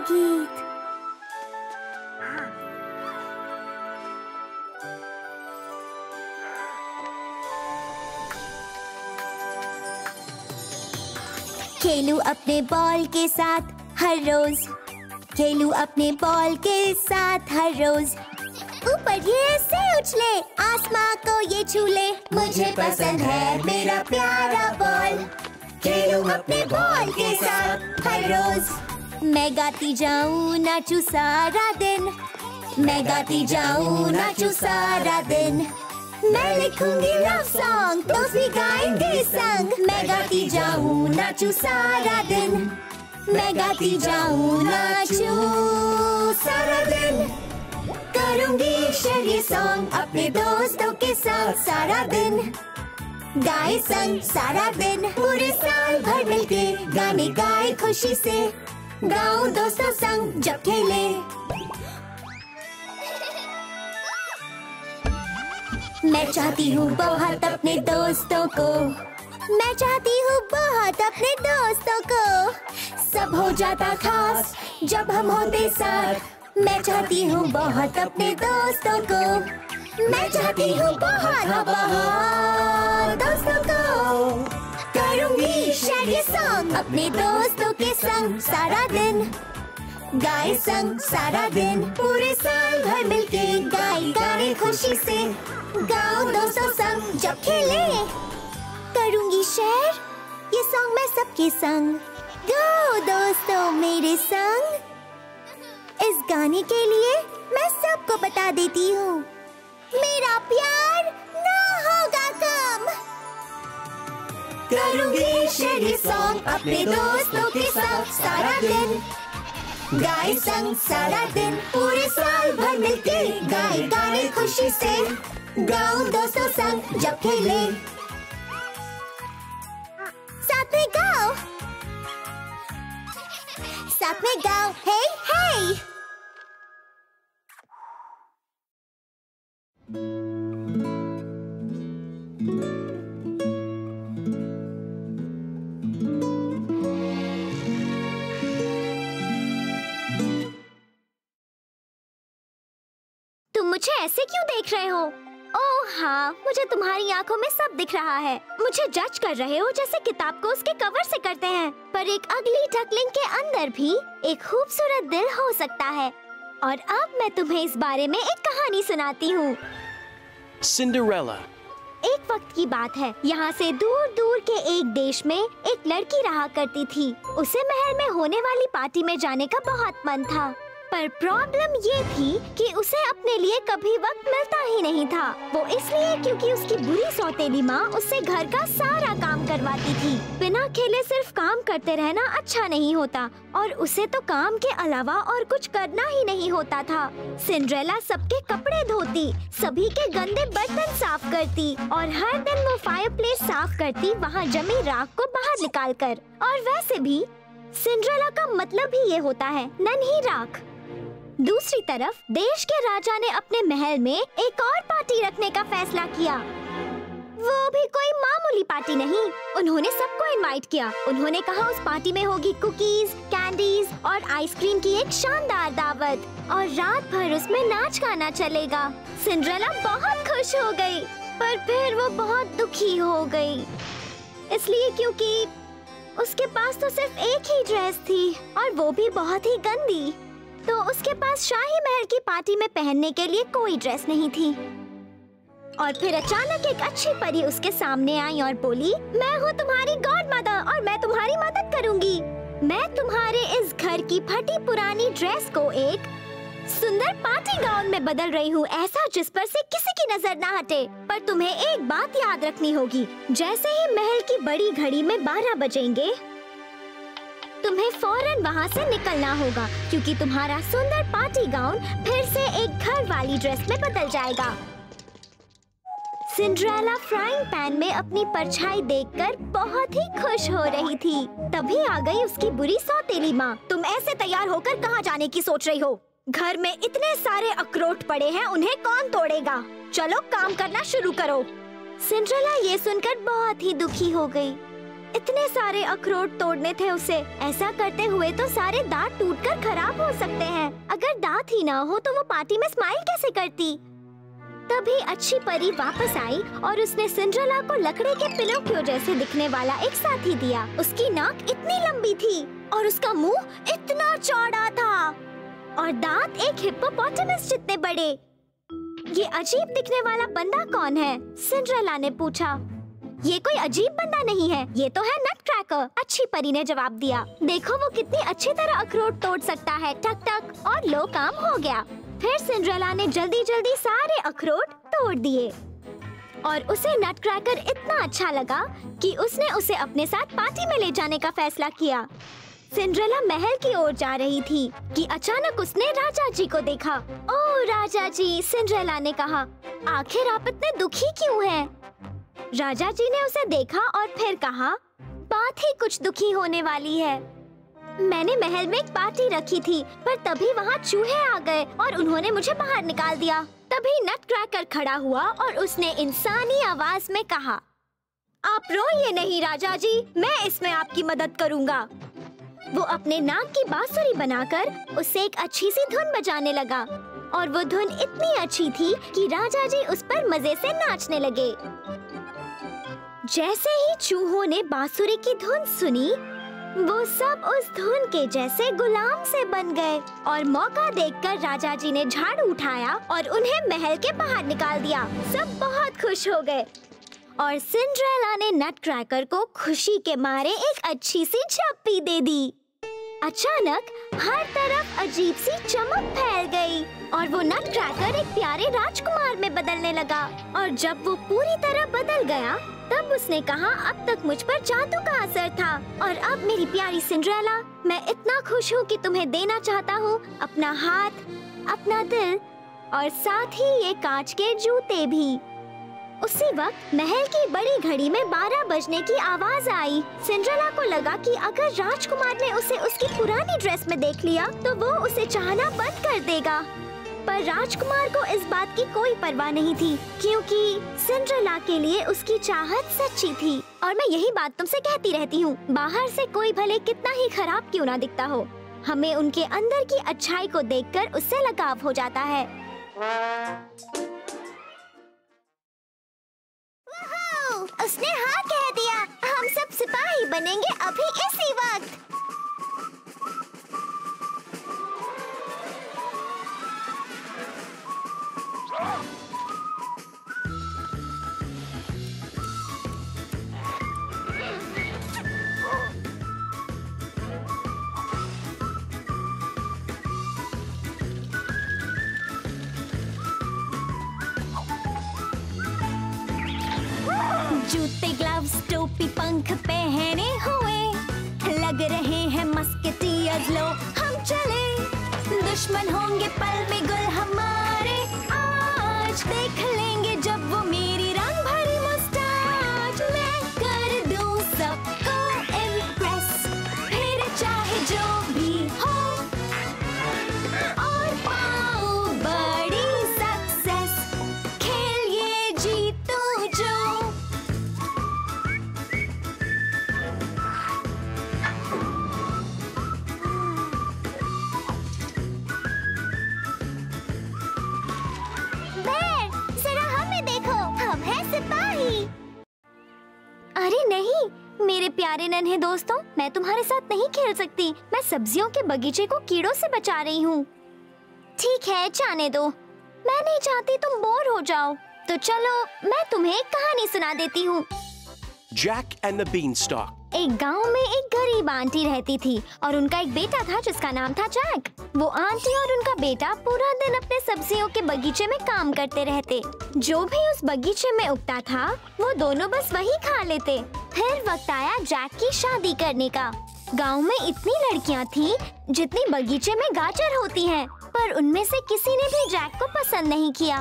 गीत। खेलूं अपने बॉल के साथ हर रोज, खेलूं अपने बॉल के साथ हर रोज। ऊपर ये ऐसे उछले, आसमां को ये छू ले। मुझे पसंद है मेरा प्यारा बॉल, खेलूं अपने बॉल के साथ हर रोज। मैं गाती जाऊं नाचूं सारा दिन, मैं गाती जाऊं नाचूं सारा दिन। मैं लिखूंगी लव सॉन्ग, दोस्त भी गाएंगे संग। मैं गाती जाऊं नाचूं सारा दिन, मैं गाती जाऊं नाचूं सारा दिन। करूंगी शेयर ये सॉन्ग अपने दोस्तों के साथ सारा दिन। गाए संग सारा दिन, पूरे साल भर मिलके गाने गाए खुशी से। गाऊं दोस्तों संग जब खेले। मैं चाहती हूँ बहुत अपने दोस्तों को, मैं चाहती हूँ बहुत अपने दोस्तों को। सब हो जाता खास जब हम होते साथ। मैं चाहती हूँ बहुत अपने दोस्तों को, मैं चाहती हूँ बहुत बहुत दोस्तों को। करूँगी शेयर ये सॉन्ग अपने दोस्तों के संग सारा दिन। गाए संग सारा दिन, पूरे साल भर मिलके गाए गाने खुशी से। गाओ दोस्तों संग जब खेले। करूँगी शेयर ये सॉन्ग मैं सबके संग। गाओ दोस्तों मेरे संग। इस गाने के लिए मैं सबको बता देती हूँ, मेरा प्यार ना होगा कम। करूँगी शेयर ये सॉन्ग अपने दोस्तों के साथ सारा दिन। गाए संग सारा दिन, पूरे साल भर मिलके गाए गाने खुशी से। गाओ दोस्तों संग जब खेले। साथ में गाओ, साथ में गाओ, हे हे। तुम मुझे ऐसे क्यों देख रहे हो? ओह हाँ, मुझे तुम्हारी आंखों में सब दिख रहा है। मुझे जज कर रहे हो जैसे किताब को उसके कवर से करते हैं। पर एक अगली डकलिंग के अंदर भी एक खूबसूरत दिल हो सकता है। और अब मैं तुम्हें इस बारे में एक कहानी सुनाती हूँ। सिंड्रेला। एक वक्त की बात है, यहाँ से दूर दूर के एक देश में एक लड़की रहा करती थी। उसे महल में होने वाली पार्टी में जाने का बहुत मन था, पर प्रॉब्लम ये थी कि उसे अपने लिए कभी वक्त मिलता ही नहीं था। वो इसलिए क्योंकि उसकी बुरी सौतेली माँ उससे घर का सारा काम करवाती थी। बिना खेले सिर्फ काम करते रहना अच्छा नहीं होता, और उसे तो काम के अलावा और कुछ करना ही नहीं होता था। सिंड्रेला सबके कपड़े धोती, सभी के गंदे बर्तन साफ करती, और हर दिन वो फायरप्लेस साफ करती, वहाँ जमी राख को बाहर निकाल कर। और वैसे भी सिंड्रेला का मतलब ही ये होता है, नन्ही राख। दूसरी तरफ देश के राजा ने अपने महल में एक और पार्टी रखने का फैसला किया। वो भी कोई मामूली पार्टी नहीं, उन्होंने सबको इनवाइट किया। उन्होंने कहा उस पार्टी में होगी कुकीज, कैंडीज और आइसक्रीम की एक शानदार दावत, और रात भर उसमें नाच गाना चलेगा। सिंड्रेला बहुत खुश हो गई, पर फिर वो बहुत दुखी हो गई, इसलिए क्योंकि उसके पास तो सिर्फ एक ही ड्रेस थी, और वो भी बहुत ही गंदी। तो उसके पास शाही महल की पार्टी में पहनने के लिए कोई ड्रेस नहीं थी। और फिर अचानक एक अच्छी परी उसके सामने आई और बोली, मैं हूँ तुम्हारी गॉड मदर और मैं तुम्हारी मदद करूँगी। मैं तुम्हारे इस घर की फटी पुरानी ड्रेस को एक सुंदर पार्टी गाउन में बदल रही हूँ, ऐसा जिस पर से किसी की नजर ना हटे। पर तुम्हें एक बात याद रखनी होगी, जैसे ही महल की बड़ी घड़ी में 12 बजेंगे, तुम्हें फौरन वहाँ से निकलना होगा, क्योंकि तुम्हारा सुंदर पार्टी गाउन फिर से एक घर वाली ड्रेस में बदल जाएगा। सिंड्रेला फ्राइंग पैन में अपनी परछाई देखकर बहुत ही खुश हो रही थी। तभी आ गई उसकी बुरी सौतेली माँ। तुम ऐसे तैयार होकर कहाँ जाने की सोच रही हो? घर में इतने सारे अखरोट पड़े हैं, उन्हें कौन तोड़ेगा? चलो काम करना शुरू करो। सिंड्रेला ये सुनकर बहुत ही दुखी हो गई। इतने सारे अखरोट तोड़ने थे उसे। ऐसा करते हुए तो सारे दांत टूटकर खराब हो सकते हैं। अगर दांत ही ना हो तो वो पार्टी में स्माइल कैसे करती? तभी अच्छी परी वापस आई और उसने सिंड्रेला को लकड़ी के पिनोकियो जैसे दिखने वाला एक साथी दिया। उसकी नाक इतनी लंबी थी और उसका मुंह इतना चौड़ा था और दांत एक हिप्पोपोटामस जितने बड़े। ये अजीब दिखने वाला बंदा कौन है? सिंड्रेला ने पूछा। ये कोई अजीब बंदा नहीं है, ये तो है नटक्रैकर, अच्छी परी ने जवाब दिया। देखो वो कितनी अच्छी तरह अखरोट तोड़ सकता है। टक टक, और लो काम हो गया। फिर सिंड्रेला ने जल्दी जल्दी सारे अखरोट तोड़ दिए और उसे नटक्रैकर इतना अच्छा लगा कि उसने उसे अपने साथ पार्टी में ले जाने का फैसला किया। सिंड्रेला महल की ओर जा रही थी कि अचानक उसने राजा जी को देखा। ओह राजा जी, सिंड्रेला ने कहा, आखिर आप इतने दुखी क्यों हैं? राजा जी ने उसे देखा और फिर कहा, बात ही कुछ दुखी होने वाली है। मैंने महल में एक पार्टी रखी थी पर तभी वहाँ चूहे आ गए और उन्होंने मुझे बाहर निकाल दिया। तभी नटक्रैकर खड़ा हुआ और उसने इंसानी आवाज में कहा, आप रोइए नहीं राजा जी, मैं इसमें आपकी मदद करूँगा। वो अपने नाक की बांसुरी बनाकर उससे एक अच्छी सी धुन बजाने लगा और वो धुन इतनी अच्छी थी कि राजा जी उस पर मजे से नाचने लगे। जैसे ही चूहों ने बांसुरी की धुन सुनी, वो सब उस धुन के जैसे गुलाम से बन गए और मौका देखकर राजा जी ने झाड़ू उठाया और उन्हें महल के बाहर निकाल दिया। सब बहुत खुश हो गए और सिंड्रेला ने नटक्रैकर को खुशी के मारे एक अच्छी सी झप्पी दे दी। अचानक हर तरफ अजीब सी चमक फैल गई और वो नटक्रैकर एक प्यारे राजकुमार में बदलने लगा। और जब वो पूरी तरह बदल गया तब उसने कहा, अब तक मुझ पर जादू का असर था और अब मेरी प्यारी सिंड्रेला, मैं इतना खुश हूँ कि तुम्हें देना चाहता हूँ अपना हाथ, अपना दिल और साथ ही ये कांच के जूते भी। उसी वक्त महल की बड़ी घड़ी में 12 बजने की आवाज आई। सिंड्रेला को लगा कि अगर राजकुमार ने उसे उसकी पुरानी ड्रेस में देख लिया तो वो उसे चाहना बंद कर देगा। पर राजकुमार को इस बात की कोई परवाह नहीं थी क्योंकि सिंड्रेला के लिए उसकी चाहत सच्ची थी। और मैं यही बात तुमसे कहती रहती हूँ, बाहर से कोई भले कितना ही खराब क्यों ना दिखता हो, हमें उनके अंदर की अच्छाई को देखकर उससे लगाव हो जाता है। उसने हाँ कह दिया, हम सब सिपाही बनेंगे अभी इसी वक्त। जूते, ग्लव्स, टोपी, पंख पहने हुए लग रहे हैं मस्केटियर्स। लो हम चले, दुश्मन होंगे पल में गुल हमारे। आज देख लेंगे जब वो मेरी रंग भरी मुस्ताच। मैं कर दूं सबको इम्प्रेस, फिर चाहे जो भी हो और पाऊं बड़ी सक्सेस। खेल ये जीतूं जो। अरे नहीं मेरे प्यारे नन्हे दोस्तों, मैं तुम्हारे साथ नहीं खेल सकती। मैं सब्जियों के बगीचे को कीड़ों से बचा रही हूँ। ठीक है, जाने दो। मैं नहीं चाहती तुम बोर हो जाओ, तो चलो मैं तुम्हें एक कहानी सुना देती हूँ। Jack and the Beanstalk. एक गांव में एक गरीब आंटी रहती थी और उनका एक बेटा था जिसका नाम था जैक। वो आंटी और उनका बेटा पूरा दिन अपने सब्जियों के बगीचे में काम करते रहते। जो भी उस बगीचे में उगता था वो दोनों बस वही खा लेते। फिर वक्त आया जैक की शादी करने का। गांव में इतनी लड़कियां थीं जितनी बगीचे में गाजर होती हैं, पर उनमें से किसी ने भी जैक को पसंद नहीं किया।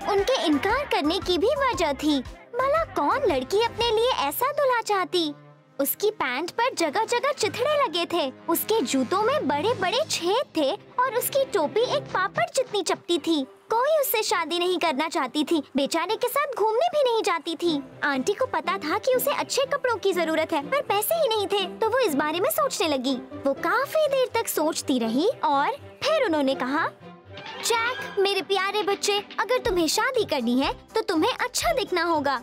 उनके इनकार करने की भी वजह थी। भला कौन लड़की अपने लिए ऐसा दूल्हा चाहती? उसकी पैंट पर जगह जगह चिथड़े लगे थे, उसके जूतों में बड़े बड़े छेद थे और उसकी टोपी एक पापड़ जितनी चपटी थी। कोई उससे शादी नहीं करना चाहती थी। बेचारे के साथ घूमने भी नहीं जाती थी। आंटी को पता था कि उसे अच्छे कपड़ों की जरूरत है, पर पैसे ही नहीं थे, तो वो इस बारे में सोचने लगी। वो काफी देर तक सोचती रही और फिर उन्होंने कहा, जैक मेरे प्यारे बच्चे, अगर तुम्हें शादी करनी है तो तुम्हें अच्छा दिखना होगा।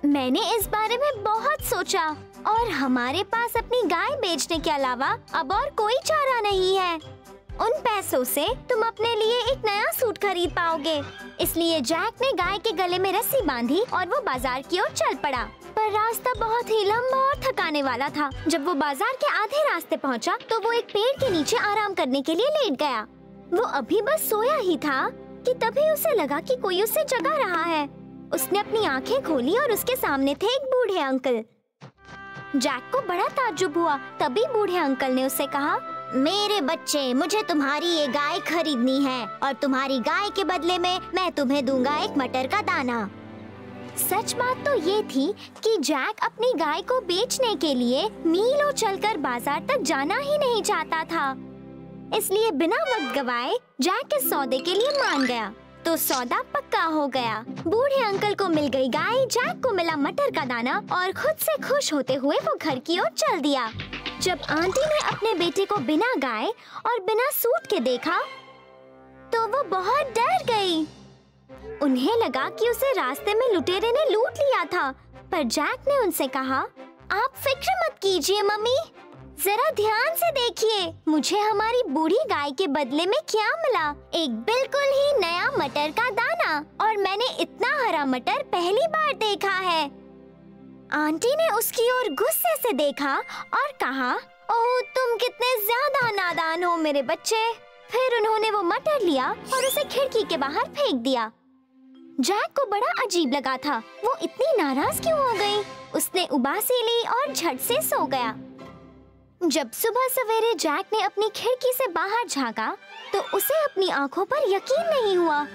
मैंने इस बारे में बहुत सोचा और हमारे पास अपनी गाय बेचने के अलावा अब और कोई चारा नहीं है। उन पैसों से तुम अपने लिए एक नया सूट खरीद पाओगे। इसलिए जैक ने गाय के गले में रस्सी बांधी और वो बाजार की ओर चल पड़ा। पर रास्ता बहुत ही लंबा और थकाने वाला था। जब वो बाजार के आधे रास्ते पहुंचा, तो वो एक पेड़ के नीचे आराम करने के लिए लेट गया। वो अभी बस सोया ही था कि तभी उसे लगा कि कोई उसे जगा रहा है। उसने अपनी आंखें खोली और उसके सामने थे एक बूढ़े अंकल। जैक को बड़ा ताज्जुब हुआ। तभी बूढ़े अंकल ने उससे कहा, मेरे बच्चे, मुझे तुम्हारी ये गाय खरीदनी है और तुम्हारी गाय के बदले में मैं तुम्हें दूंगा एक मटर का दाना। सच बात तो ये थी कि जैक अपनी गाय को बेचने के लिए मीलों चलकर बाजार तक जाना ही नहीं चाहता था। इसलिए बिना वक्त गवाए जैक इस सौदे के लिए मान गया। तो सौदा पक्का हो गया। बूढ़े अंकल को मिल गई गाय, जैक को मिला मटर का दाना और खुद से खुश होते हुए वो घर की ओर चल दिया। जब आंटी ने अपने बेटे को बिना गाय और बिना सूट के देखा, तो वो बहुत डर गई। उन्हें लगा कि उसे रास्ते में लुटेरे ने लूट लिया था। पर जैक ने उनसे कहा, आप फिक्र मत कीजिए मम्मी, जरा ध्यान से देखिए, मुझे हमारी बूढ़ी गाय के बदले में क्या मिला, एक बिल्कुल ही नया मटर का दाना, और मैंने इतना हरा मटर पहली बार देखा है। आंटी ने उसकी ओर गुस्से से देखा और कहा, ओह तुम कितने ज्यादा नादान हो मेरे बच्चे। फिर उन्होंने वो मटर लिया और उसे खिड़की के बाहर फेंक दिया। जैक को बड़ा अजीब लगा था, वो इतनी नाराज क्यों हो गई। उसने उबासी ली और झट से सो गया। जब सुबह सवेरे जैक ने अपनी खिड़की से बाहर झांका, तो उसे अपनी आंखों पर यकीन नहीं हुआ।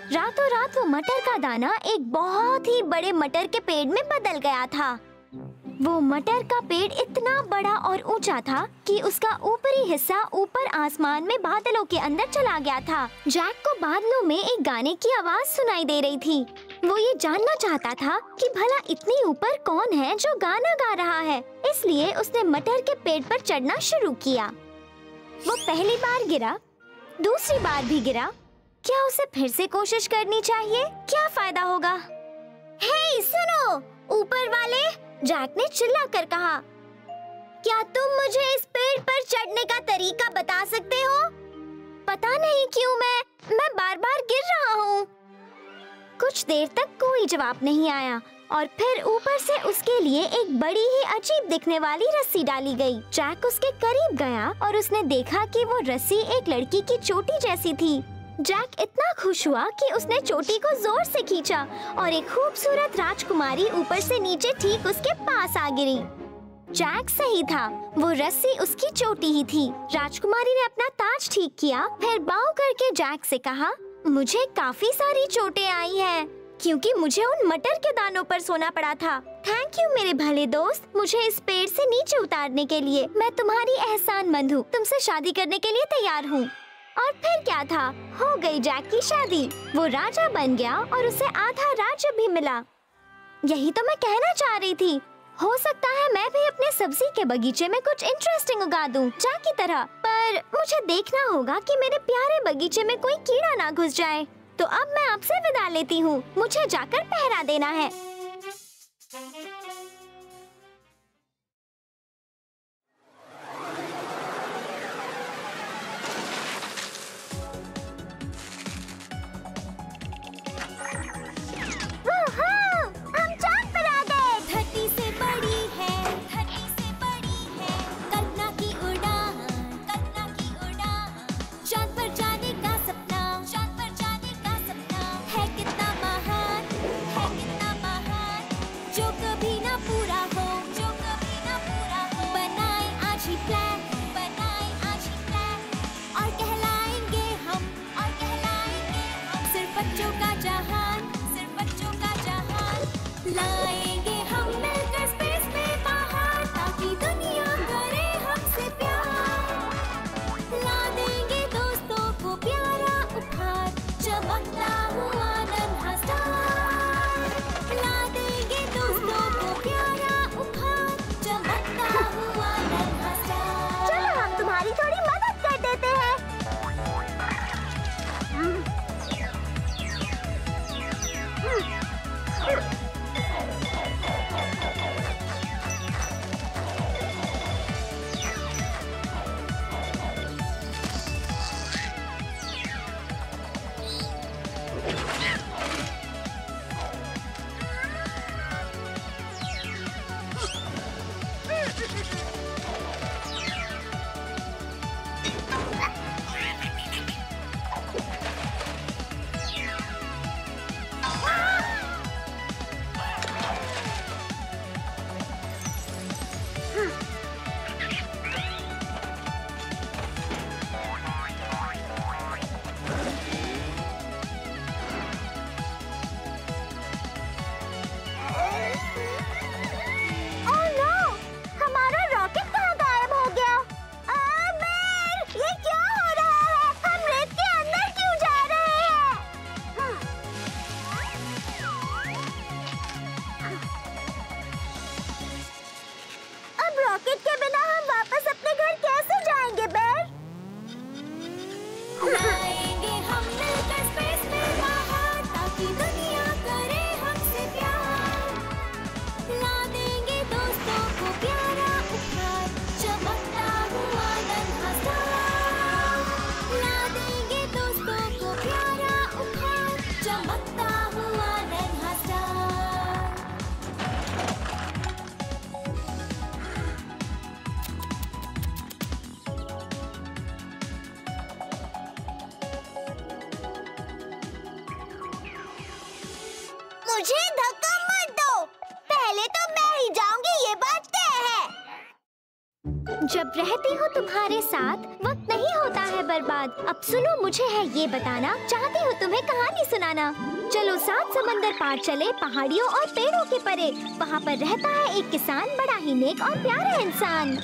रातों रात वो मटर का दाना एक बहुत ही बड़े मटर के पेड़ में बदल गया था। वो मटर का पेड़ इतना बड़ा और ऊंचा था कि उसका ऊपरी हिस्सा ऊपर आसमान में बादलों के अंदर चला गया था। जैक को बादलों में एक गाने की आवाज सुनाई दे रही थी। वो ये जानना चाहता था कि भला इतनी ऊपर कौन है जो गाना गा रहा है। इसलिए उसने मटर के पेड़ पर चढ़ना शुरू किया। वो पहली बार गिरा, दूसरी बार भी गिरा। क्या उसे फिर से कोशिश करनी चाहिए? क्या फायदा होगा? हे सुनो, ऊपर वाले, जैक ने चिल्लाकर कहा, क्या तुम मुझे इस पेड़ पर चढ़ने का तरीका बता सकते हो? पता नहीं क्यों मैं बार बार गिर रहा हूँ। कुछ देर तक कोई जवाब नहीं आया और फिर ऊपर से उसके लिए एक बड़ी ही अजीब दिखने वाली रस्सी डाली गई। जैक उसके करीब गया और उसने देखा कि वो रस्सी एक लड़की की चोटी जैसी थी। जैक इतना खुश हुआ कि उसने चोटी को जोर से खींचा और एक खूबसूरत राजकुमारी ऊपर से नीचे ठीक उसके पास आ गिरी। जैक सही था, वो रस्सी उसकी चोटी ही थी। राजकुमारी ने अपना ताज ठीक किया, फिर बाव करके जैक से कहा, मुझे काफी सारी चोटें आई हैं, क्योंकि मुझे उन मटर के दानों पर सोना पड़ा था। थैंक यू मेरे भले दोस्त, मुझे इस पेड़ से नीचे उतारने के लिए। मैं तुम्हारी एहसानमंद हूँ, तुमसे शादी करने के लिए तैयार हूँ। और फिर क्या था, हो गई जैक की शादी। वो राजा बन गया और उसे आधा राज्य भी मिला। यही तो मैं कहना चाह रही थी। हो सकता है मैं भी अपने सब्जी के बगीचे में कुछ इंटरेस्टिंग उगा दूं, जैक की तरह। पर मुझे देखना होगा कि मेरे प्यारे बगीचे में कोई कीड़ा ना घुस जाए। तो अब मैं आपसे विदा लेती हूँ, मुझे जाकर पहरा देना है। चमकता मुझे धक्का मत दो, पहले तो मैं ही जाऊंगी, ये बात तय है। जब रहती हूँ तुम्हारे साथ वक्त नहीं होता है बर्बाद। अब सुनो, मुझे है ये बताना, चाहती हूँ तुम्हें कहानी सुनाना। चलो 7 समंदर पार चले, पहाड़ियों और पेड़ों के परे। वहाँ पर रहता है एक किसान, बड़ा ही नेक और प्यारा इंसान।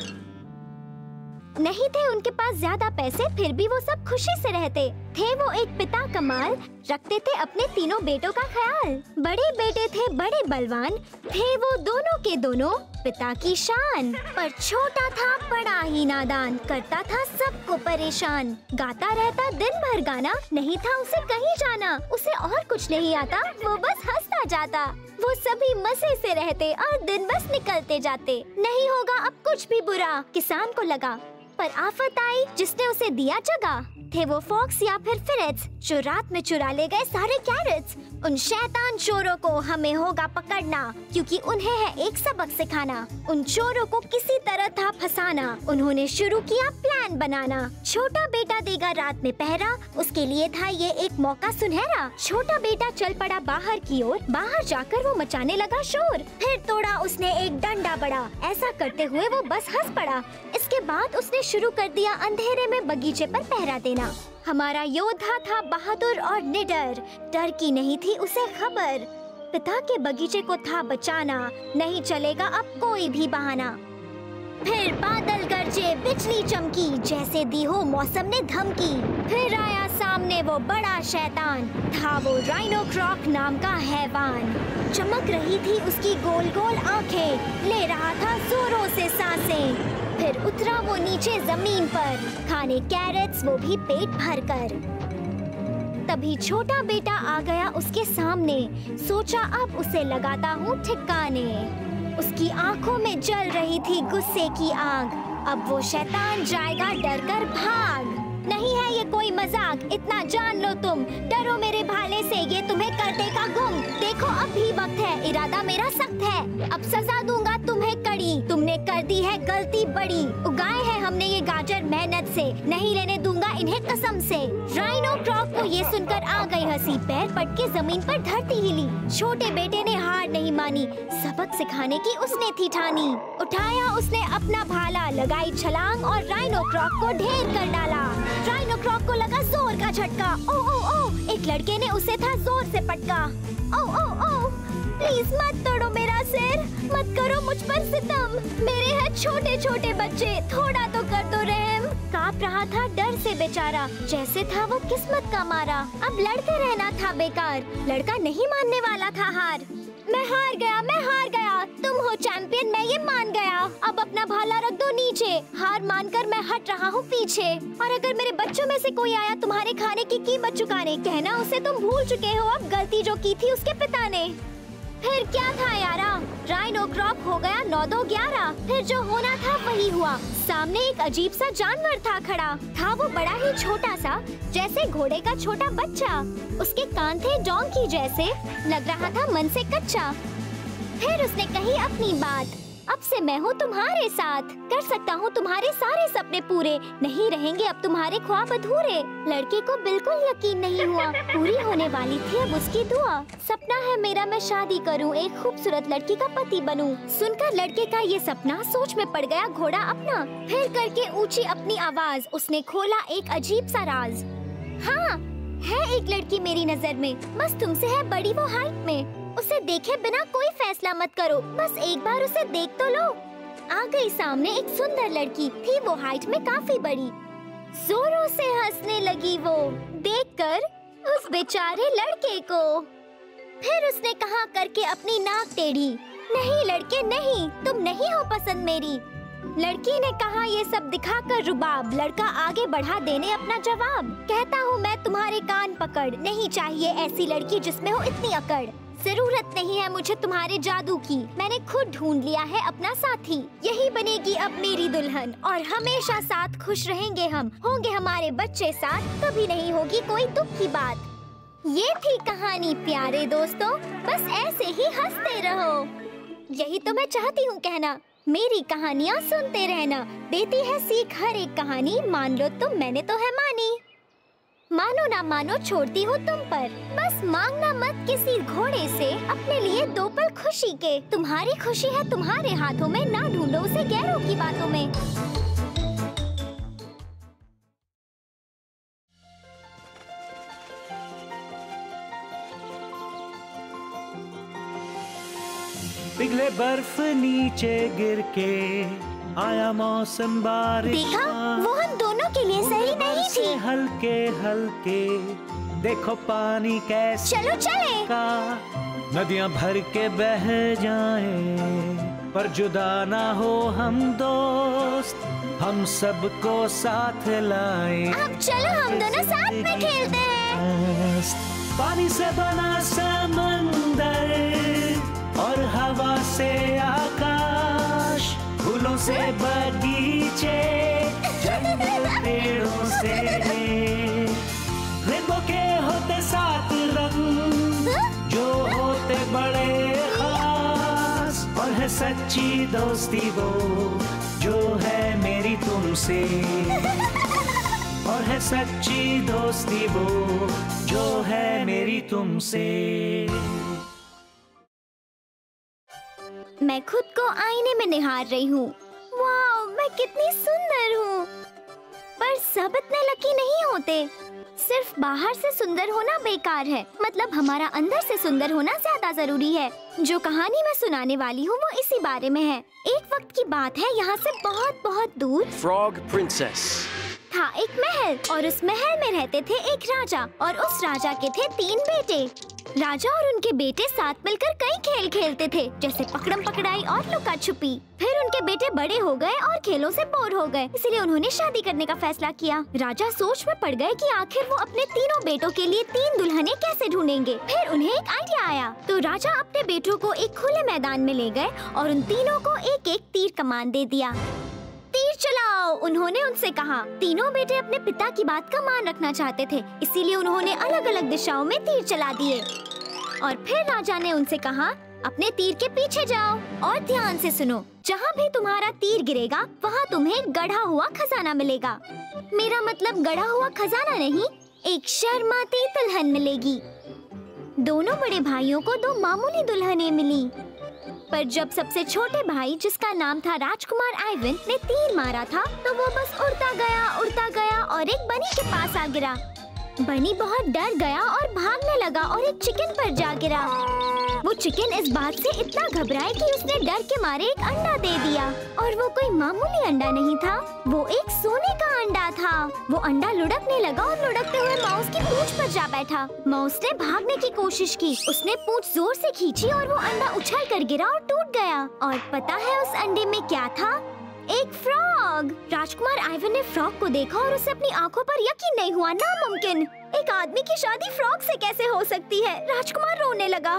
नहीं थे उनके पास ज्यादा पैसे, फिर भी वो सब खुशी से रहते थे। वो एक पिता कमाल, रखते थे अपने तीनों बेटों का ख्याल। बड़े बेटे थे बड़े बलवान, थे वो दोनों के दोनों पिता की शान। पर छोटा था बड़ा ही नादान, करता था सबको परेशान। गाता रहता दिन भर गाना, नहीं था उसे कहीं जाना। उसे और कुछ नहीं आता, वो बस हंसता जाता। वो सभी मजे से रहते और दिन बस निकलते जाते। नहीं होगा अब कुछ भी बुरा, किसान को लगा। पर आफत आई जिसने उसे दिया जगह। थे वो फॉक्स या फिर फिरेट्स, जो रात में चुरा ले गए सारे कैरेट्स। उन शैतान चोरों को हमें होगा पकड़ना, क्योंकि उन्हें है एक सबक सिखाना। उन चोरों को किसी तरह था फंसाना, उन्होंने शुरू किया प्लान बनाना। छोटा बेटा देगा रात में पहरा, उसके लिए था ये एक मौका सुनहरा। छोटा बेटा चल पड़ा बाहर की ओर, बाहर जाकर वो मचाने लगा शोर। फिर तोड़ा उसने एक डंडा बड़ा, ऐसा करते हुए वो बस हंस पड़ा। इसके बाद उसने शुरू कर दिया अंधेरे में बगीचे पर पहरा देना। हमारा योद्धा था बहादुर और निडर, डर की नहीं थी उसे खबर। पिता के बगीचे को था बचाना, नहीं चलेगा अब कोई भी बहाना। फिर बादल गरजे, बिजली चमकी, जैसे दी हो मौसम ने धमकी। फिर आया सामने वो बड़ा शैतान, था वो राइनोक्रॉक नाम का हैवान। चमक रही थी उसकी गोल गोल आंखें, ले रहा था जोरों से सांसें। फिर उतरा वो नीचे जमीन पर, खाने कैरेट्स वो भी पेट भर कर। तभी छोटा बेटा आ गया उसके सामने, सोचा अब उसे लगाता हूँ ठिकाने। उसकी आंखों में जल रही थी गुस्से की आग, अब वो शैतान जाएगा डर कर भाग। नहीं है ये कोई मजाक, इतना जान लो तुम, डरो मेरे भाले से, ये तुम्हें कर देगा गुम। देखो अब भी वक्त है, इरादा मेरा सख्त है, अब सजा दूंगा तुम्हें कड़ी। तुमने कर दी है गलती बड़ी, उगाए हैं हमने ये गाजर मेहनत से, नहीं लेने दूंगा इन्हें कसम से। राइनोक्रॉक को ये सुनकर आ गई हंसी, पैर पट के जमीन पर धरती हिली। छोटे बेटे ने हार नहीं मानी, सबक सिखाने की उसने थी ठानी। उठाया उसने अपना भाला, लगाई छलांग और राइनोक्रॉक को ढेर कर डाला। राइनोक्रॉक को लगा जोर का झटका, ओ ओ ओ, एक लड़के ने उसे था जोर से पटका। ओ ओ ओ, प्लीज मत तोड़ो मेरा सिर, मत करो मुझ पर सितम, मेरे हैं छोटे छोटे बच्चे, थोड़ा तो कर दो रहम। कांप रहा था डर से बेचारा, जैसे था वो किस्मत का मारा। अब लड़ते रहना था बेकार, लड़का नहीं मानने वाला था हार। मैं हार गया, मैं हार गया, तुम हो चैंपियन, मैं ये मान गया। अब अपना भाला रख दो नीचे, हार मानकर मैं हट रहा हूँ पीछे। और अगर मेरे बच्चों में से कोई आया तुम्हारे खाने की कीमत चुकाने, कहना उसे तुम भूल चुके हो अब गलती जो की थी उसके पिता ने। फिर क्या था यारा? राइनो क्रॉप हो गया 9-2-11। फिर जो होना था वही हुआ। सामने एक अजीब सा जानवर था खड़ा। था वो बड़ा ही छोटा सा, जैसे घोड़े का छोटा बच्चा। उसके कान थे डोंकी जैसे, लग रहा था मन से कच्चा। फिर उसने कही अपनी बात, अब से मैं हूँ तुम्हारे साथ, कर सकता हूँ तुम्हारे सारे सपने पूरे, नहीं रहेंगे अब तुम्हारे ख्वाब अधूरे। लड़के को बिल्कुल यकीन नहीं हुआ, पूरी होने वाली थी अब उसकी दुआ। सपना है मेरा मैं शादी करूँ, एक खूबसूरत लड़की का पति बनूं। सुनकर लड़के का ये सपना सोच में पड़ गया घोड़ा अपना। फिर करके ऊंची अपनी आवाज उसने खोला एक अजीब सा राज। हाँ, है एक लड़की मेरी नजर में, बस तुमसे है बड़ी वो हाइट में। उसे देखे बिना कोई फैसला मत करो, बस एक बार उसे देख तो लो। आ गई सामने एक सुंदर लड़की, थी वो हाइट में काफी बड़ी। जोरों से हंसने लगी वो देखकर उस बेचारे लड़के को। फिर उसने कहा करके अपनी नाक टेढ़ी, नहीं लड़के नहीं, तुम नहीं हो पसंद मेरी। लड़की ने कहा ये सब दिखाकर रुबाब। लड़का आगे बढ़ा देने अपना जवाब, कहता हूँ मैं तुम्हारे कान पकड़, नहीं चाहिए ऐसी लड़की जिसमें हो इतनी अकड़। जरूरत नहीं है मुझे तुम्हारे जादू की, मैंने खुद ढूंढ लिया है अपना साथी। यही बनेगी अब मेरी दुल्हन और हमेशा साथ खुश रहेंगे हम, होंगे हमारे बच्चे साथ, कभी नहीं होगी कोई दुख की बात। ये थी कहानी प्यारे दोस्तों, बस ऐसे ही हंसते रहो। यही तो मैं चाहती हूँ कहना, मेरी कहानियाँ सुनते रहना, देती है सीख हर एक कहानी, मान लो तुम मैंने तो है मानी। मानो ना मानो छोड़ती हूँ तुम पर, बस मांगना मत किसी घोड़े से, अपने लिए 2 पल खुशी के। तुम्हारी खुशी है तुम्हारे हाथों में, ना ढूंढो उसे गैरों की बातों में। पिघले बर्फ नीचे गिर के आया मौसम बारिश। देखा, वो हम दोनों के लिए सही नहीं थी। हल्के हल्के देखो पानी कैसे चलो चले का, नदियां भर के बह जाएं, पर जुदा ना हो हम दोस्त, हम सबको साथ लाएं। अब चलो हम दोनों साथ में खेलते हैं। पानी से बना समंदर और हवा से आकाश, फूलों से बगीचे, जंगल पेड़ों से, रेनबो के होते 7 रंग, जो होते बड़े खास, और है सच्ची दोस्ती वो जो है मेरी तुमसे, और है सच्ची दोस्ती वो जो है मेरी तुमसे। मैं खुद को आईने में निहार रही हूँ, वाह मैं कितनी सुंदर हूँ। पर सब इतने लकी नहीं होते, सिर्फ बाहर से सुंदर होना बेकार है, मतलब हमारा अंदर से सुंदर होना ज्यादा जरूरी है। जो कहानी मैं सुनाने वाली हूँ वो इसी बारे में है। एक वक्त की बात है, यहाँ से बहुत बहुत दूर Frog Princess. था एक महल, और उस महल में रहते थे एक राजा, और उस राजा के थे 3 बेटे। राजा और उनके बेटे साथ मिलकर कई खेल खेलते थे, जैसे पकड़म पकड़ाई और लुका छुपी। फिर उनके बेटे बड़े हो गए और खेलों से बोर हो गए, इसलिए उन्होंने शादी करने का फैसला किया। राजा सोच में पड़ गए कि आखिर वो अपने तीनों बेटों के लिए 3 दुल्हनें कैसे ढूंढेंगे। फिर उन्हें एक आइडिया आया, तो राजा अपने बेटों को एक खुले मैदान में ले गए और उन तीनों को एक एक तीर कमान दे दिया। तीर चलाओ, उन्होंने उनसे कहा। तीनों बेटे अपने पिता की बात का मान रखना चाहते थे, इसीलिए उन्होंने अलग अलग दिशाओं में तीर चला दिए। और फिर राजा ने उनसे कहा, अपने तीर के पीछे जाओ और ध्यान से सुनो, जहाँ भी तुम्हारा तीर गिरेगा वहाँ तुम्हें गढ़ा हुआ खजाना मिलेगा। मेरा मतलब गढ़ा हुआ खजाना नहीं, एक शर्माती दुल्हन मिलेगी। दोनों बड़े भाइयों को 2 मामूली दुल्हनें मिली, पर जब सबसे छोटे भाई, जिसका नाम था राजकुमार आइवन, ने तीर मारा था, तो वो बस उड़ता गया और एक बनी के पास आ गिरा। बनी बहुत डर गया और भागने लगा और एक चिकन पर जा गिरा। वो चिकन इस बात से इतना घबराया कि उसने डर के मारे एक अंडा दे दिया, और वो कोई मामूली अंडा नहीं था, वो एक सोने का अंडा था। वो अंडा लुढ़कने लगा और लुढ़कते हुए माउस की पूंछ पर जा बैठा। माउस ने भागने की कोशिश की, उसने पूंछ जोर से खींची और वो अंडा उछल कर गिरा और टूट गया। और पता है उस अंडे में क्या था? एक फ्रॉग। राजकुमार आइवन ने फ्रॉग को देखा और उसे अपनी आंखों पर यकीन नहीं हुआ। नामुमकिन, एक आदमी की शादी फ्रॉग से कैसे हो सकती है? राजकुमार रोने लगा।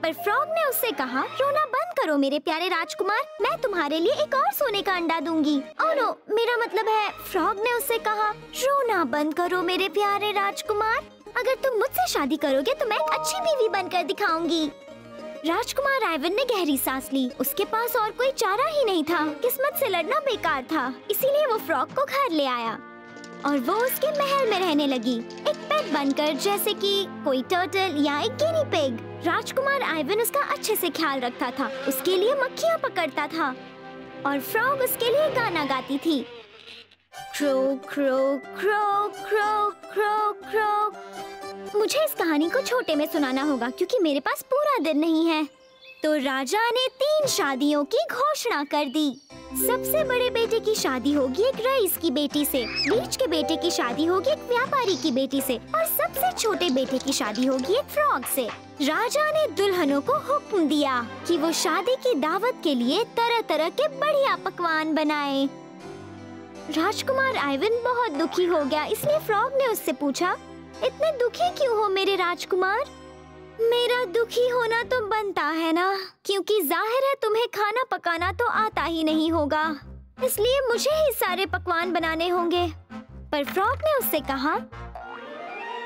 पर फ्रॉग ने उससे कहा, रोना बंद करो मेरे प्यारे राजकुमार, मैं तुम्हारे लिए एक और सोने का अंडा दूंगी। ओह नो, मेरा मतलब है, फ्रॉग ने उससे कहा, रोना बंद करो मेरे प्यारे राजकुमार, अगर तुम मुझसे शादी करोगे तो मैं एक अच्छी बीवी बनकर दिखाऊंगी। राजकुमार आइवन ने गहरी सांस ली। उसके पास और कोई चारा ही नहीं था। किस्मत से लड़ना बेकार था, इसीलिए वो फ्रॉग को घर ले आया और वो उसके महल में रहने लगी, एक पेट बनकर, जैसे कि कोई टर्टल या एक गिनी पिग। राजकुमार आइवन उसका अच्छे से ख्याल रखता था, उसके लिए मक्खियाँ पकड़ता था और फ्रॉग उसके लिए गाना गाती थी। Crow crow crow crow crow crow. मुझे इस कहानी को छोटे में सुनाना होगा क्योंकि मेरे पास पूरा दिन नहीं है। तो राजा ने 3 शादियों की घोषणा कर दी। सबसे बड़े बेटे की शादी होगी एक रईस की बेटी से, बीच के बेटे की शादी होगी एक व्यापारी की बेटी से और सबसे छोटे बेटे की शादी होगी एक फ्रॉग से। राजा ने दुल्हनों को हुक्म दिया कि वो शादी की दावत के लिए तरह तरह के बढ़िया पकवान बनाए। राजकुमार आइवन बहुत दुखी हो गया, इसलिए फ्रॉग ने उससे पूछा, इतने दुखी क्यों हो मेरे राजकुमार? मेरा दुखी होना तो बनता है ना, क्योंकि जाहिर है तुम्हें खाना पकाना तो आता ही नहीं होगा, इसलिए मुझे ही सारे पकवान बनाने होंगे। पर फ्रॉग ने उससे कहा,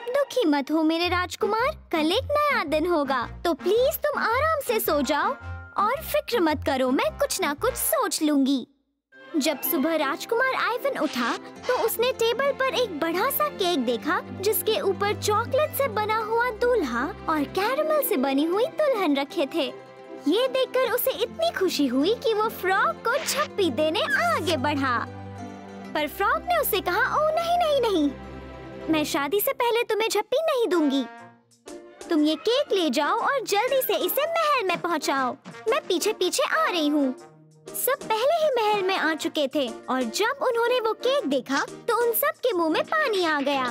दुखी मत हो मेरे राजकुमार, कल एक नया दिन होगा, तो प्लीज तुम आराम से सो जाओ और फिक्र मत करो, मैं कुछ ना कुछ सोच लूंगी। जब सुबह राजकुमार आइवन उठा तो उसने टेबल पर एक बड़ा सा केक देखा जिसके ऊपर चॉकलेट से बना हुआ दूल्हा और कैरमल से बनी हुई दुल्हन रखे थे। ये देखकर उसे इतनी खुशी हुई कि वो फ्रॉग को झप्पी देने आगे बढ़ा। पर फ्रॉग ने उसे कहा, ओह नहीं नहीं नहीं, मैं शादी से पहले तुम्हें झप्पी नहीं दूंगी। तुम ये केक ले जाओ और जल्दी से इसे महल में पहुंचाओ, मैं पीछे पीछे आ रही हूँ। सब पहले ही महल में आ चुके थे और जब उन्होंने वो केक देखा तो उन सब के मुंह में पानी आ गया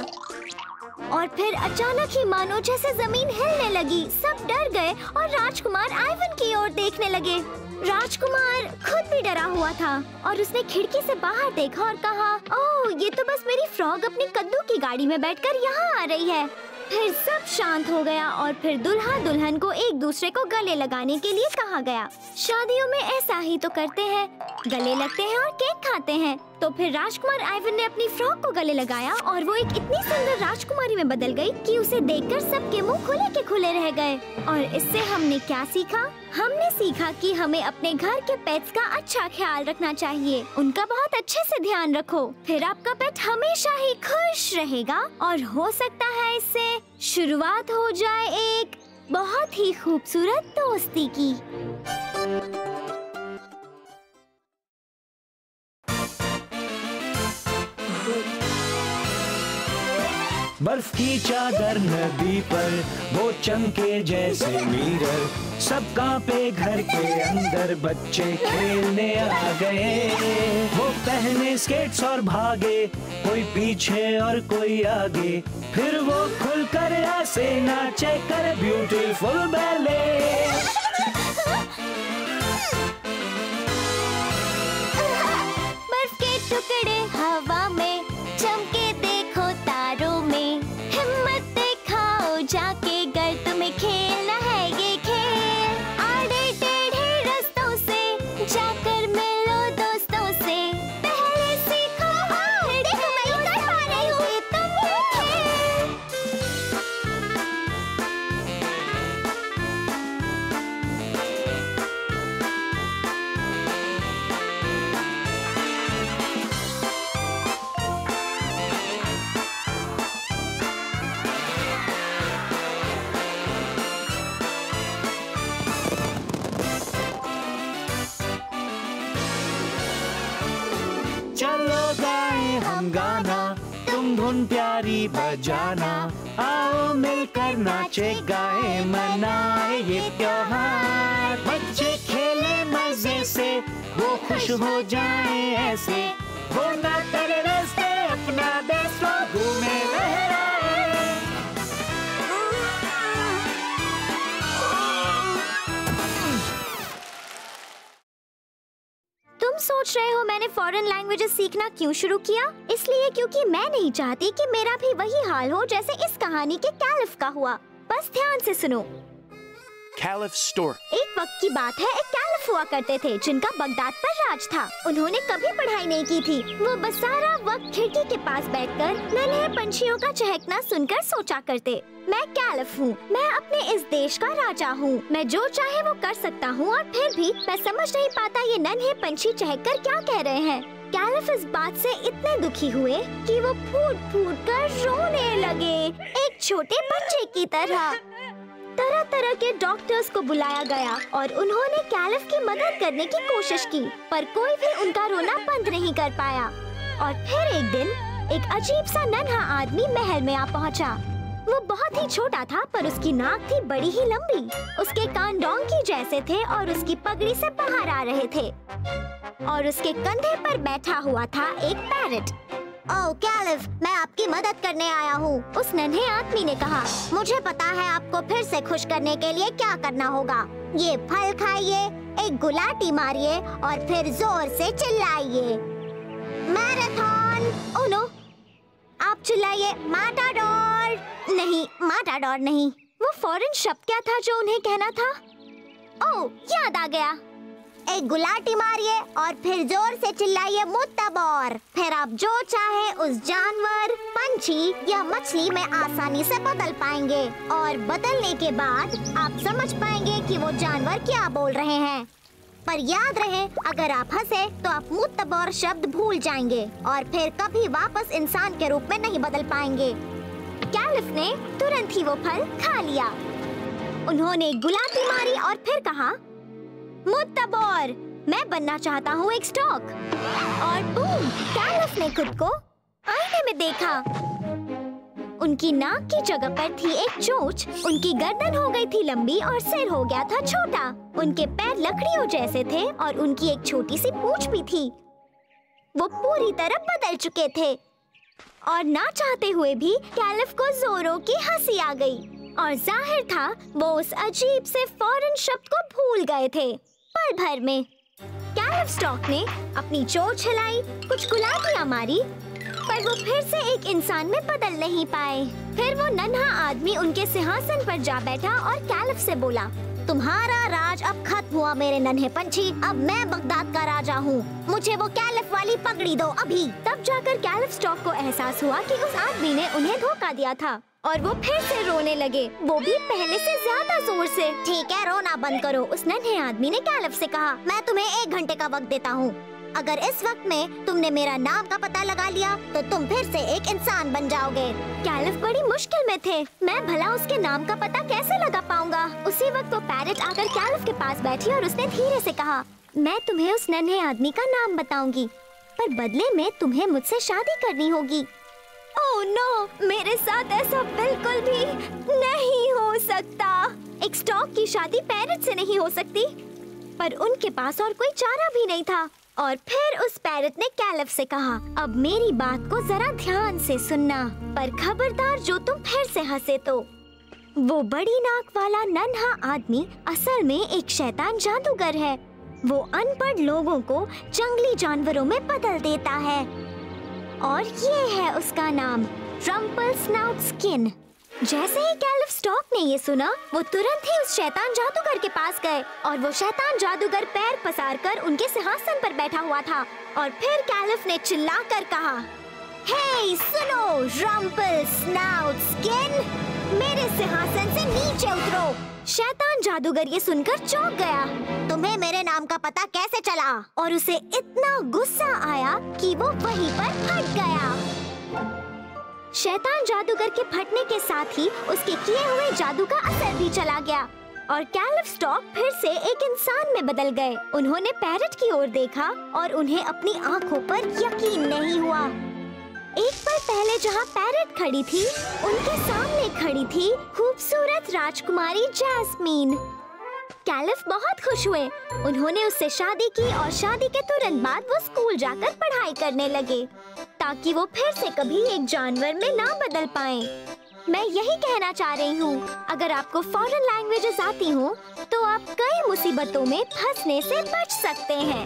और फिर अचानक ही मानो जैसे जमीन हिलने लगी। सब डर गए और राजकुमार आइवन की ओर देखने लगे। राजकुमार खुद भी डरा हुआ था और उसने खिड़की से बाहर देखा और कहा, ओह ये तो बस मेरी फ्रॉग अपनी कद्दू की गाड़ी में बैठकर यहाँ आ रही है। फिर सब शांत हो गया और फिर दुल्हा दुल्हन को एक दूसरे को गले लगाने के लिए कहा गया। शादियों में ऐसा ही तो करते हैं, गले लगते हैं और केक खाते हैं। तो फिर राजकुमार आइवन ने अपनी फ्रॉक को गले लगाया और वो एक इतनी सुंदर राजकुमारी में बदल गई कि उसे देखकर सबके मुंह खुले के खुले रह गए। और इससे हमने क्या सीखा? हमने सीखा कि हमें अपने घर के पेट्स का अच्छा ख्याल रखना चाहिए, उनका बहुत अच्छे से ध्यान रखो, फिर आपका पेट हमेशा ही खुश रहेगा और हो सकता है इससे शुरुआत हो जाए एक बहुत ही खूबसूरत दोस्ती की। बर्फ की चादर नदी पर वो चमके जैसे मिरर, सब कांपे घर के अंदर, बच्चे खेलने आ गए। वो पहने स्केट्स और भागे, कोई पीछे और कोई आगे, फिर वो खुलकर ऐसे नाचे कर ब्यूटीफुल बैले। बर्फ के टुकड़े हवा में चमके देखो तारों में, हिम्मत दिखाओ जाके गर तुम्हें खेलना है ये खेल। आड़े टेढ़े रास्तों से जाकर मिलो दोस्तों से, पहले सीखो फिर देखो मैं ये कर पा रही हूँ तुम ये खेल। चलो गाएं हम गाना, तुम धुन प्यारी बजाना, आओ मिलकर नाचे गाए मनाए ये त्योहार। बच्चे खेले मजे से, वो खुश हो जाए ऐसे, वो ना करे रास्ते अपना देश वो घूमे लहराए। तुम सोच रहे हो मैंने फॉरेन लैंग्वेजेस सीखना क्यों शुरू किया? इसलिए क्योंकि मैं नहीं चाहती कि मेरा भी वही हाल हो जैसे इस कहानी के कैलिफ का हुआ। बस ध्यान से सुनो। Caliph Stork. एक वक्त की बात है, एक कैलिफ हुआ करते थे जिनका बगदाद पर राज था। उन्होंने कभी पढ़ाई नहीं की थी। वो बस सारा वक्त खिड़की के पास बैठकर नन्हे पंछियों का चहकना सुनकर सोचा करते, मैं कैलिफ हूँ, मैं अपने इस देश का राजा हूँ, मैं जो चाहे वो कर सकता हूँ और फिर भी मैं समझ नहीं पाता ये नन्हे पंछी चहककर क्या कह रहे हैं। कैलिफ इस बात से इतने दुखी हुए कि वो फूट फूट कर रोने लगे, एक छोटे बच्चे की तरह। तरह तरह के डॉक्टर्स को बुलाया गया और उन्होंने कैलिफ की मदद करने की कोशिश की, पर कोई भी उनका रोना बंद नहीं कर पाया। और फिर एक दिन एक अजीब सा नन्हा आदमी महल में आ पहुंचा। वो बहुत ही छोटा था पर उसकी नाक थी बड़ी ही लंबी, उसके कान डोंकी जैसे थे और उसकी पगड़ी से बाहर आ रहे थे और उसके कंधे पर बैठा हुआ था एक पैरट। ओह कैलिफ, मैं आपकी मदद करने आया हूँ। उस नन्हे आदमी ने कहा, मुझे पता है आपको फिर से खुश करने के लिए क्या करना होगा। ये फल खाइए, एक गुलाटी मारिए और फिर जोर से चिल्लाइए, मैराथन। ओह नो, आप चिल्लाइए माटाडोर। नहीं, माटाडोर नहीं। वो फौरन शब्द क्या था जो उन्हें कहना था? ओह, याद आ गया। एक गुलाटी मारिए और फिर जोर से चिल्लाइए मुत्तबोर। फिर आप जो चाहे उस जानवर, पंछी या मछली में आसानी से बदल पाएंगे और बदलने के बाद आप समझ पाएंगे कि वो जानवर क्या बोल रहे हैं। पर याद रहे, अगर आप हंसे तो आप मुत्तबोर शब्द भूल जाएंगे और फिर कभी वापस इंसान के रूप में नहीं बदल पाएंगे। कैलिफ ने तुरंत ही वो फल खा लिया। उन्होंने गुलाटी मारी और फिर कहा, मुत्तबोर, मैं बनना चाहता हूँ एक स्टॉक। और बूम, कैलिफ ने खुद को आईने में देखा। उनकी नाक की जगह पर थी एक चोंच, उनकी गर्दन हो गई थी लंबी और सिर हो गया था छोटा। उनके पैर लकड़ियों जैसे थे और उनकी एक छोटी सी पूंछ भी थी। वो पूरी तरह बदल चुके थे और ना चाहते हुए भी कैलिफ को जोरों की हंसी आ गई और जाहिर था वो उस अजीब से फॉरेन शब्द को भूल गए थे पल भर में। कैलिफ स्टॉक ने अपनी चोंच हिलाई, कुछ गुलाटियां मारी, पर वो फिर से एक इंसान में बदल नहीं पाए। फिर वो नन्हा आदमी उनके सिंहासन पर जा बैठा और कैलिफ से बोला, तुम्हारा राज अब खत्म हुआ मेरे नन्हे पंछी, अब मैं बगदाद का राजा हूँ। मुझे वो कैलिफ वाली पगड़ी दो अभी। तब जाकर कैलिफ स्टॉक को एहसास हुआ कि उस आदमी ने उन्हें धोखा दिया था और वो फिर से रोने लगे, वो भी पहले से ज्यादा जोर से। ठीक है, रोना बंद करो। उस नन्हे आदमी ने कैलिफ से कहा, मैं तुम्हें 1 घंटे का वक्त देता हूँ। अगर इस वक्त में तुमने मेरा नाम का पता लगा लिया तो तुम फिर से एक इंसान बन जाओगे। कैलिफ बड़ी मुश्किल में थे, मैं भला उसके नाम का पता कैसे लगा पाऊंगा। उसी वक्त वो पैरट आकर कैलिफ के पास बैठी और उसने धीरे से कहा, मैं तुम्हें उस नन्हे आदमी का नाम बताऊंगी, पर बदले में तुम्हें मुझसे शादी करनी होगी। ओह नो, मेरे साथ ऐसा बिल्कुल भी नहीं हो सकता। एक स्टॉक की शादी पैरट से नहीं हो सकती, पर उनके पास और कोई चारा भी नहीं था। और फिर उस पैरट ने कैलिफ से कहा, अब मेरी बात को जरा ध्यान से सुनना, पर खबरदार जो तुम फिर से हंसे तो। वो बड़ी नाक वाला नन्हा आदमी असल में एक शैतान जादूगर है। वो अनपढ़ लोगों को जंगली जानवरों में बदल देता है और ये है उसका नाम, रम्पलस्नाउटस्किन। जैसे ही कैलिफ स्टॉक ने ये सुना, वो तुरंत ही उस शैतान जादूगर के पास गए और वो शैतान जादूगर पैर पसारकर उनके सिंहासन पर बैठा हुआ था। और फिर कैलिफ ने चिल्लाकर कहा, हे सुनो रम्पलस्नाउटस्किन, मेरे सिंहासन से नीचे उतरो। शैतान जादूगर ये सुनकर चौंक गया। तुम्हें मेरे नाम का पता कैसे चला? और उसे इतना गुस्सा आया कि वो वहीं पर फट गया। शैतान जादूगर के फटने के साथ ही उसके किए हुए जादू का असर भी चला गया और कैलिफ स्टॉक फिर से एक इंसान में बदल गए। उन्होंने पैरट की ओर देखा और उन्हें अपनी आंखों पर यकीन नहीं हुआ। एक पल पहले जहाँ पैरट खड़ी थी, उनके सामने खड़ी थी खूबसूरत राजकुमारी जैस्मीन। कैलिफ बहुत खुश हुए। उन्होंने उससे शादी की और शादी के तुरंत बाद वो स्कूल जाकर पढ़ाई करने लगे ताकि वो फिर से कभी एक जानवर में ना बदल पाएं। मैं यही कहना चाह रही हूँ, अगर आपको फॉरेन लैंग्वेजेस आती हो तो आप कई मुसीबतों में फंसने से बच सकते हैं।